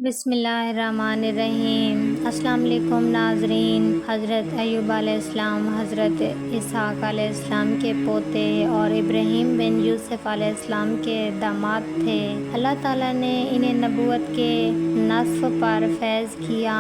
بسم اللہ الرحمن الرحیم۔ السلام علیکم ناظرین۔ حضرت ایوب علیہ السلام حضرت اسحاق علیہ السلام کے پوتے اور ابراہیم بن یوسف علیہ السلام کے داماد تھے۔ اللہ تعالیٰ نے انہیں نبوت کے نصف پر فیض کیا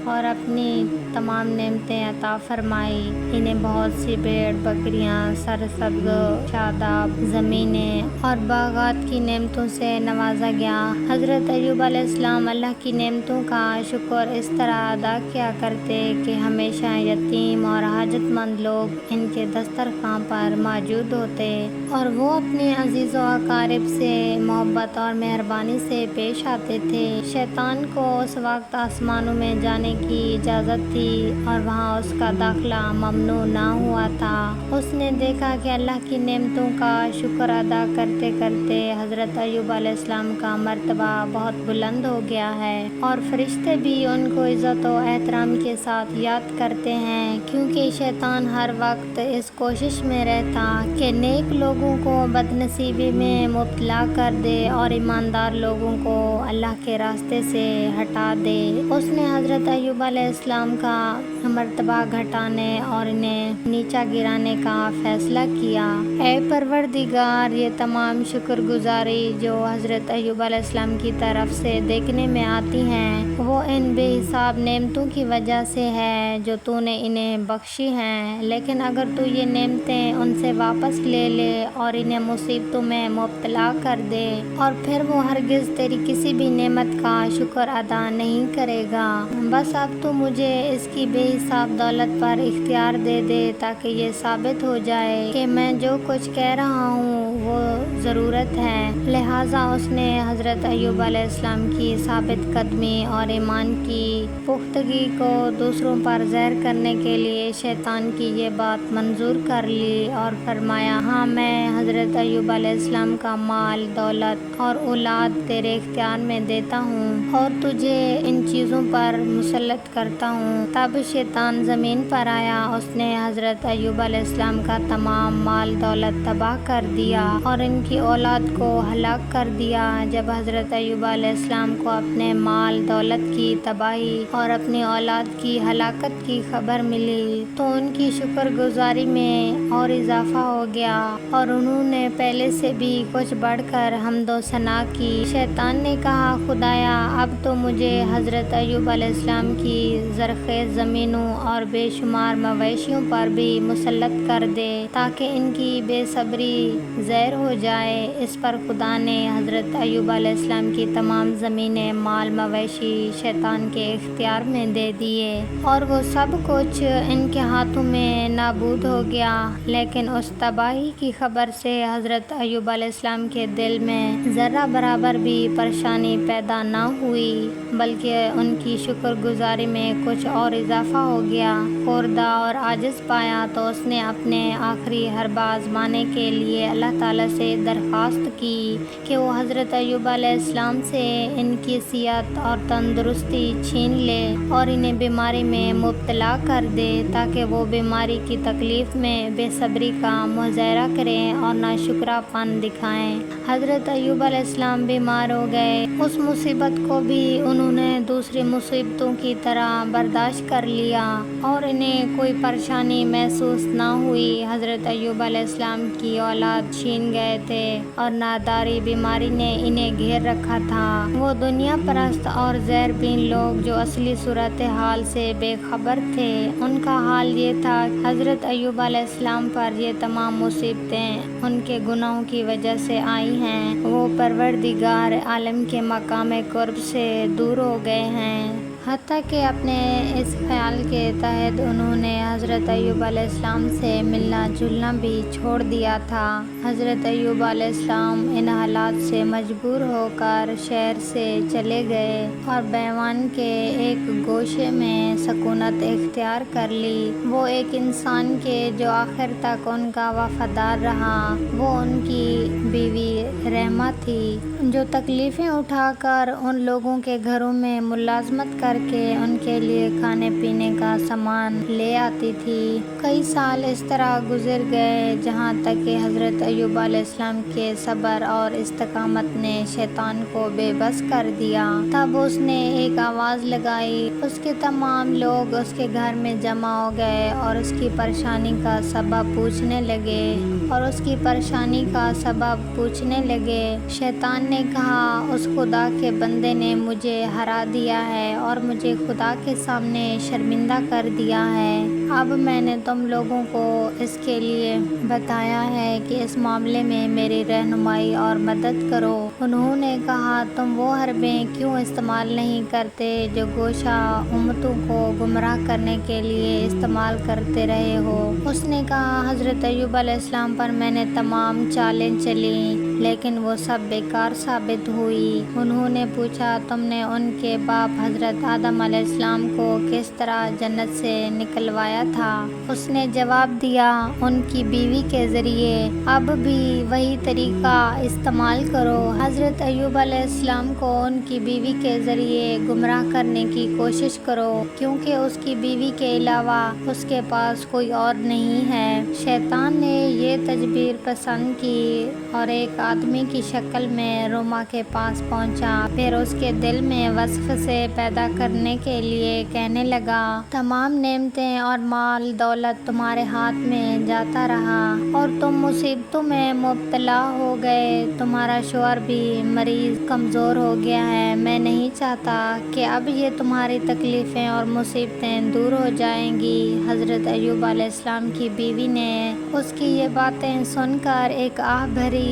اور اپنی تمام نعمتیں عطا فرمائی۔ انہیں بہت سی بھیڑ بکریاں، سرسبز شاداب زمینیں اور باغات کی نعمتوں سے نوازا گیا۔ حضرت ایوب علیہ السلام اللہ کی نعمتوں کا شکر اس طرح ادا کیا کرتے کہ ہمیشہ یتیم اور حاجت مند لوگ ان کے دسترخوان پر موجود ہوتے اور وہ اپنے عزیز و اقارب سے محبت اور مہربانی سے پیش آتے تھے۔ شیطان کو اس وقت آسمانوں میں جانے کی اجازت تھی اور وہاں اس کا داخلہ ممنوع نہ ہوا تھا۔ اس نے دیکھا کہ اللہ کی نعمتوں کا شکر ادا کرتے کرتے حضرت ایوب علیہ السلام کا مرتبہ بہت بلند ہو گیا ہے اور فرشتے بھی ان کو عزت و احترام کے ساتھ یاد کرتے ہیں، کیونکہ شیطان ہر وقت اس کوشش میں رہتا کہ نیک لوگوں کو بد نصیبی میں مبتلا کر دے اور ایماندار لوگوں کو اللہ کے راستے سے ہٹا دے۔ اس نے حضرت ایوب علیہ السلام کا مرتبہ گھٹانے اور انہیں نیچا گرانے کا فیصلہ کیا۔ اے پروردگار، یہ تمام شکر گزاری جو حضرت ایوب علیہ السلام کی طرف سے دیکھنے میں آتی ہیں، وہ ان بے حساب نعمتوں کی وجہ سے ہے جو تو نے انہیں بخشی ہیں، لیکن اگر تو یہ نعمتیں ان سے واپس لے لے اور انہیں مصیبتوں میں مبتلا کر دے اور پھر وہ ہرگز تیری کسی بھی نعمت کا شکر ادا نہیں کرے گا، بس اب تو مجھے اس کی بے حساب دولت پر اختیار دے دے تاکہ یہ ثابت ہو جائے کہ میں جو کچھ کہہ رہا ہوں وہ ضرورت ہے۔ لہٰذا اس نے حضرت ایوب علیہ السلام کی ثابت قدمی اور ایمان کی پختگی کو دوسروں پر زہر کرنے کے لیے شیطان کی یہ بات منظور کر لی اور فرمایا، ہاں میں حضرت ایوب علیہ السلام کا مال، دولت اور اولاد تیرے اختیار میں دیتا ہوں اور تجھے ان چیزوں پر مسلط کرتا ہوں۔ تب شیطان زمین پر آیا، اس نے حضرت ایوب علیہ السلام کا تمام مال دولت تباہ کر دیا اور ان کی اولاد کو ہلاک کر دیا۔ جب حضرت ایوب علیہ السلام کو اپنے مال دولت کی تباہی اور اپنی اولاد کی ہلاکت کی خبر ملی تو ان کی شکر گزاری میں اور اضافہ ہو گیا اور انہوں نے پہلے سے بھی کچھ بڑھ کر حمد و ثنا کی۔ شیطان نے کہا، خدایا اب تو مجھے حضرت ایوب علیہ السلام کی زرخیز زمینوں اور بے شمار مویشیوں پر بھی مسلط کر دے تاکہ ان کی بے صبری زہر ہو جائے۔ اس پر خدا نے حضرت ایوب علیہ السلام کی تمام زمینیں، مال مویشی شیطان کے اختیار میں دے دیے اور وہ سب کچھ ان کے ہاتھوں میں نابود ہو گیا، لیکن اس تباہی کی خبر سے حضرت ایوب علیہ السلام کے دل میں ذرہ برابر بھی پریشانی پیدا نہ ہوئی، بلکہ ان کی شکر گزاری میں کچھ اور اضافہ ہو گیا۔ خوردہ اور عاجز پایا تو اس نے اپنے آخری حربہ آزمانے کے لیے اللہ تعالیٰ سے درخواست کی کہ وہ حضرت ایوب علیہ السلام سے ان کی صحت اور تندرستی چھین لے اور انہیں بیماری میں مبتلا کر دے تاکہ وہ بیماری کی تکلیف میں بے صبری کا مظاہرہ کریں اور ناشکرا پن دکھائیں۔ حضرت ایوب علیہ السلام بیمار ہو گئے۔ اس مصیبت کو بھی انہوں نے دوسری مصیبتوں کی طرح برداشت کر لیا اور انہیں کوئی پریشانی محسوس نہ ہوئی۔ حضرت ایوب علیہ السلام کی اولاد چھین گئے تھے اور ناداری بیماری نے انہیں گھیر رکھا تھا۔ وہ دنیا پرست اور زہر بین لوگ جو اصلی صورتحال سے بے خبر تھے، ان کا حال یہ تھا کہ حضرت ایوب علیہ السلام پر یہ تمام مصیبتیں ان کے گناہوں کی وجہ سے آئی ہیں۔ وہ پروردگار عالم کے مقام قرب سے دور ہو گئے ہیں، حتیٰ کہ اپنے اس خیال کے تحت انہوں نے حضرت ایوب علیہ السلام سے ملنا جلنا بھی چھوڑ دیا تھا۔ حضرت ایوب علیہ السلام ان حالات سے مجبور ہو کر شہر سے چلے گئے اور بیابان کے ایک گوشے میں سکونت اختیار کر لی۔ وہ ایک انسان کے جو آخر تک ان کا وفادار رہا، وہ ان کی بیوی رحمہ تھی، جو تکلیفیں اٹھا کر ان لوگوں کے گھروں میں ملازمت کر کر کے ان کے لیے کھانے پینے کا سامان لے آتی تھی۔ کئی سال اس طرح گزر گئے جہاں تک کہ حضرت ایوب علیہ السلام کے صبر اور استقامت نے شیطان کو بے بس کر دیا۔ تب اس نے ایک آواز لگائی، اس کے تمام لوگ اس کے گھر میں جمع ہو گئے اور اس کی پریشانی کا سبب پوچھنے لگے۔ شیطان نے کہا، اس خدا کے بندے نے مجھے ہرا دیا ہے اور مجھے خدا کے سامنے شرمندہ کر دیا ہے۔ اب میں نے تم لوگوں کو اس کے لیے بتایا ہے کہ اس معاملے میں میری رہنمائی اور مدد کرو۔ انہوں نے کہا، تم وہ حربیں کیوں استعمال نہیں کرتے جو گوشہ امتوں کو گمراہ کرنے کے لیے استعمال کرتے رہے ہو؟ اس نے کہا، حضرت ایوب علیہ السلام پر میں نے تمام چالیں چلیں لیکن وہ سب بیکار ثابت ہوئی۔ انہوں نے پوچھا، تم نے ان کے باپ حضرت آدم علیہ السلام کو کس طرح جنت سے نکلوایا تھا؟ اس نے جواب دیا، ان کی بیوی کے ذریعے۔ اب بھی وہی طریقہ استعمال کرو۔ حضرت ایوب علیہ السلام کو ان کی بیوی کے ذریعے گمراہ کرنے کی کوشش کرو کیونکہ اس کی بیوی کے علاوہ اس کے پاس کوئی اور نہیں ہے۔ شیطان نے یہ تدبیر پسند کی اور ایک آدمی کی شکل میں روما کے پاس پہنچا۔ پھر اس کے دل میں وسوسے پیدا کرنے کے لیے کہنے لگا، تمام نعمتیں اور مال دولت تمہارے ہاتھ میں جاتا رہا اور تم مصیبتوں میں مبتلا ہو گئے۔ تمہارا شوہر بھی مریض کمزور ہو گیا ہے۔ میں نہیں چاہتا کہ اب یہ تمہاری تکلیفیں اور مصیبتیں دور ہو جائیں گی۔ حضرت ایوب علیہ السلام کی بیوی نے اس کی یہ باتیں سن کر ایک آہ بھری۔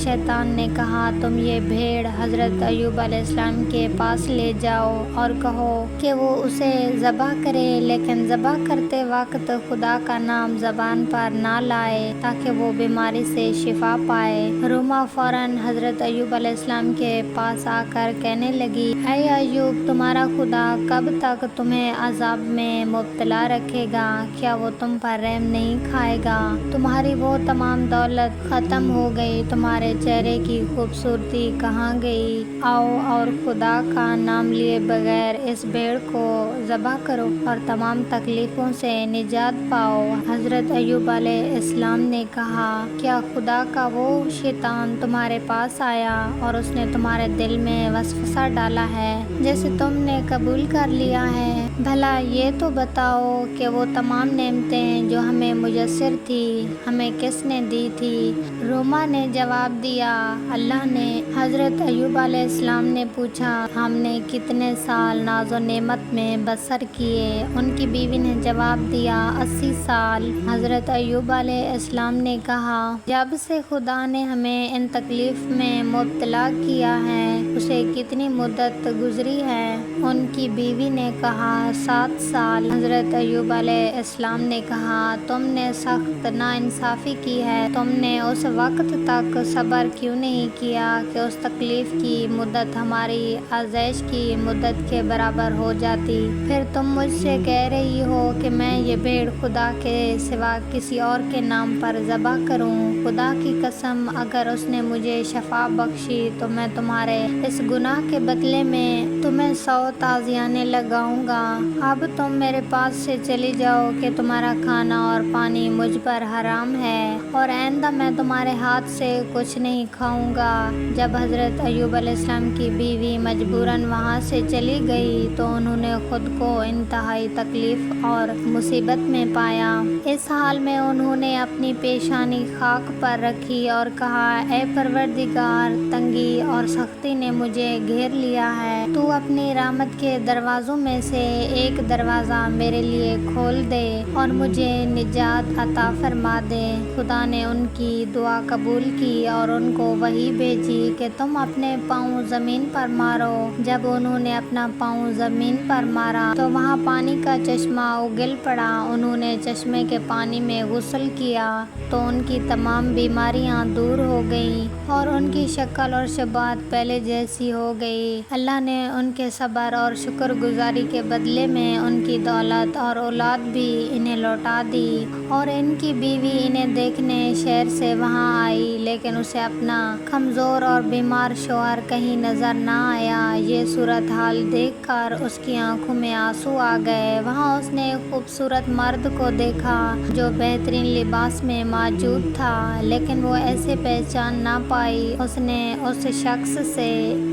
شیطان نے کہا، تم یہ بھیڑ حضرت ایوب علیہ السلام کے پاس لے جاؤ اور کہو کہ وہ اسے ذبح کرے لیکن ذبح کرتے وقت خدا کا نام زبان پر نہ لائے تاکہ وہ بیماری سے شفا پائے۔ روما فوراً حضرت ایوب علیہ السلام کے پاس آ کر کہنے لگی، اے ایوب، تمہارا خدا کب تک تمہیں عذاب میں مبتلا رکھے گا؟ کیا وہ تم پر رحم نہیں کھائے گا؟ تمہاری وہ تمام دولت ختم ہو گئی، تمہارے چہرے کی خوبصورتی کہاں گئی؟ آؤ اور خدا کا نام لیے بغیر اس بھیڑ کو ذبح کرو اور تمام تکلیفوں سے نجات پاؤ۔ حضرت ایوب علیہ السلام نے کہا، کیا خدا کا وہ شیطان تمہارے پاس آیا اور اس نے تمہارے دل میں وسوسہ ڈالا ہے جسے تم نے قبول کر لیا ہے؟ بھلا یہ تو بتاؤ کہ وہ تمام نعمتیں جو ہمیں میسر تھی ہمیں کس نے دی تھی؟ روما نے جواب دیا، اللہ نے۔ حضرت ایوب علیہ السلام نے پوچھا، ہم نے کتنے سال ناز و نعمت میں بسر کیے؟ ان کی بیوی نے جواب دیا، 80 سال۔ حضرت ایوب علیہ السلام نے کہا، جب سے خدا نے ہمیں ان تکلیف میں مبتلا کیا ہے اسے کتنی مدت گزری ہے؟ ان کی بیوی نے کہا، 7 سال۔ حضرت ایوب علیہ السلام نے کہا، تم نے سخت ناانصافی کی ہے۔ تم نے اس وقت تک صبر کیوں نہیں کیا کہ اس تکلیف کی مدت ہماری آزائش کی مدت کے برابر ہو جاتی؟ پھر تم مجھ سے کہہ رہی ہو کہ میں یہ بھیڑ خدا کے سوا کسی اور کے نام پر ذبح کروں۔ خدا کی قسم، اگر اس نے مجھے شفا بخشی تو میں تمہارے اس گناہ کے بدلے میں تمہیں 100 تازیانے لگاؤں گا۔ اب تم میرے پاس سے چلی جاؤ کہ تمہارا کھانا اور پانی مجھ پر حرام ہے اور آئندہ میں تمہارے ہاتھ سے کچھ نہیں کھاؤں گا۔ جب حضرت ایوب علیہ السلام کی بیوی مجبوراً وہاں سے چلی گئی تو انہوں نے خود کو انتہائی تکلیف اور مصیبت میں پایا۔ اس حال میں انہوں نے اپنی پیشانی خاک پر رکھی اور کہا، اے پروردگار، تنگی اور سختی نے مجھے گھیر لیا ہے، تو اپنی رحمت کے دروازوں میں سے ایک دروازہ میرے لیے کھول دے اور مجھے نجات عطا فرما دے۔ خدا نے ان کی دعا قبول کی اور ان کو وحی بھیجی کہ تم اپنے پاؤں زمین پر مارو۔ جب انہوں نے اپنا پاؤں زمین پر مارا تو وہاں پانی کا چشمہ اگل پڑا۔ انہوں نے چشمے کے پانی میں غسل کیا تو ان کی تمام بیماریاں دور ہو گئیں اور ان کی شکل اور شباہت پہلے جیسی ہو گئی۔ اللہ نے ان کے صبر پر اور شکر گزاری کے بدلے میں ان کی دولت اور اولاد بھی انہیں لوٹا دی، اور ان کی بیوی انہیں دیکھنے شہر سے وہاں آئی، لیکن اسے اپنا کمزور اور بیمار شوہر کہیں نظر نہ آیا۔ یہ صورتحال دیکھ کر اس کی آنکھوں میں آنسو آ گئے۔ وہاں اس نے ایک خوبصورت مرد کو دیکھا جو بہترین لباس میں موجود تھا، لیکن وہ ایسے پہچان نہ پائی۔ اس نے اس شخص سے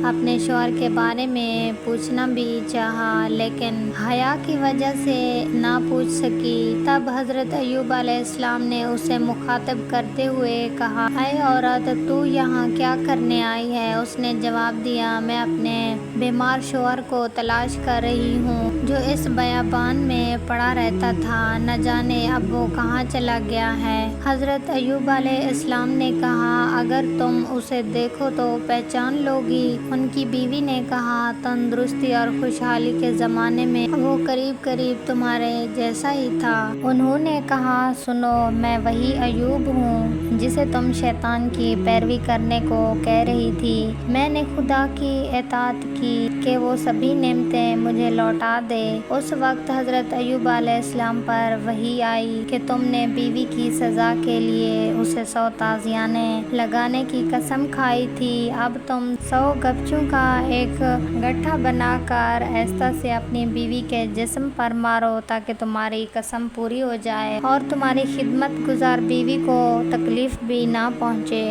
اپنے شوہر کے بارے میں پوچھنا بھی چاہا، لیکن حیا کی وجہ سے نہ پوچھ سکی۔ تب حضرت ایوب علیہ السلام نے اسے مخاطب کرتے ہوئے کہا، اے عورت، تو یہاں کیا کرنے آئی ہے؟ اس نے جواب دیا، میں اپنے بیمار شوہر کو تلاش کر رہی ہوں جو اس بیابان میں پڑا رہتا تھا، نہ جانے اب وہ کہاں چلا گیا ہے۔ حضرت ایوب علیہ السلام نے کہا، اگر تم اسے دیکھو تو پہچان لو گی۔ ان کی بیوی نے کہا، تندرستی اور خوشحالی کے زمانے میں وہ قریب قریب تمہارے جیسا ہی تھا۔ انہوں نے کہا، سنو، میں وہی ایوب ہوں جسے تم شیطان کی پیروی کرنے کو کہہ رہی تھی۔ میں نے خدا کی اطاعت کی کہ وہ سبھی نعمتیں مجھے لوٹا دے۔ اس وقت حضرت ایوب علیہ السلام پر وحی آئی کہ تم نے بیوی کی سزا کے لیے اسے 100 تعزیانے لگانے کی قسم کھائی تھی، اب تم 100 گپچوں کا ایک گٹھا بنا کر آہستہ سے اپنی بیوی کے جسم پر مارو تاکہ تمہاری قسم پوری ہو جائے اور تمہاری خدمت گزار بیوی کو تکلیف بھی نہ پہنچے۔